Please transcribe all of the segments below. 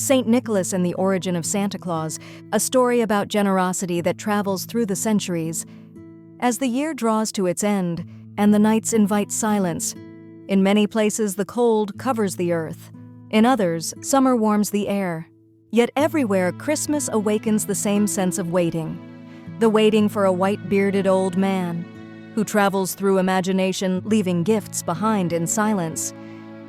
Saint Nicholas and the Origin of Santa Claus, a story about generosity that travels through the centuries. As the year draws to its end and the nights invite silence, in many places the cold covers the earth. In others, summer warms the air. Yet everywhere, Christmas awakens the same sense of waiting. The waiting for a white-bearded old man who travels through imagination, leaving gifts behind in silence.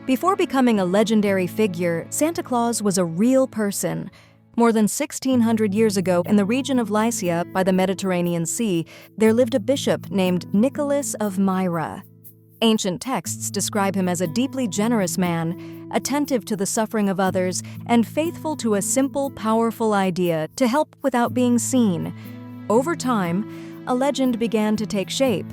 Before becoming a legendary figure, Santa Claus was a real person. More than 1,600 years ago, in the region of Lycia by the Mediterranean Sea, there lived a bishop named Nicholas of Myra. Ancient texts describe him as a deeply generous man, attentive to the suffering of others, and faithful to a simple, powerful idea to help without being seen. Over time, a legend began to take shape.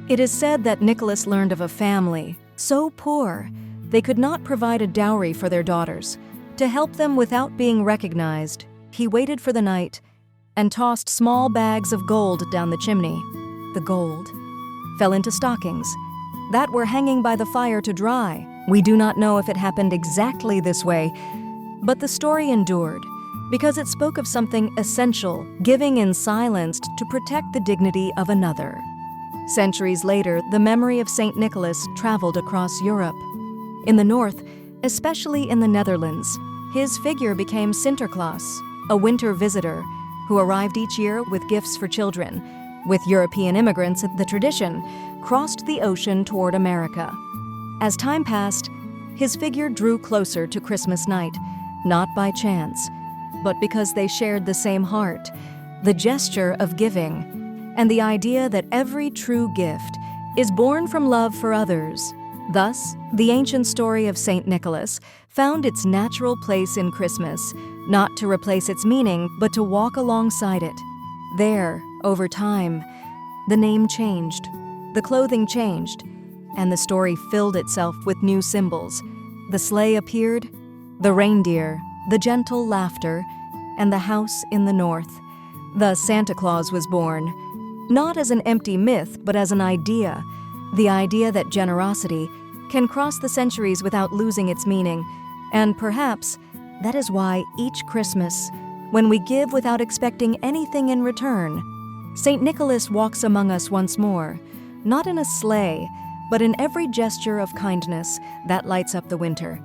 It is said that Nicholas learned of a family so poor they could not provide a dowry for their daughters. To help them without being recognized, he waited for the night and tossed small bags of gold down the chimney. The gold fell into stockings that were hanging by the fire to dry. We do not know if it happened exactly this way, but the story endured because it spoke of something essential, giving in silence to protect the dignity of another. Centuries later, the memory of Saint Nicholas traveled across Europe. In the north, especially in the Netherlands, his figure became Sinterklaas, a winter visitor who arrived each year with gifts for children. With European immigrants, the tradition crossed the ocean toward America. As time passed, his figure drew closer to Christmas night, not by chance, but because they shared the same heart, the gesture of giving, and the idea that every true gift is born from love for others. Thus, the ancient story of Saint Nicholas found its natural place in Christmas, not to replace its meaning, but to walk alongside it. There, over time, the name changed, the clothing changed, and the story filled itself with new symbols. The sleigh appeared, the reindeer, the gentle laughter, and the house in the north. Thus, Santa Claus was born, not as an empty myth, but as an idea, the idea that generosity can cross the centuries without losing its meaning. And perhaps that is why each Christmas, when we give without expecting anything in return, Saint Nicholas walks among us once more, not in a sleigh, but in every gesture of kindness that lights up the winter.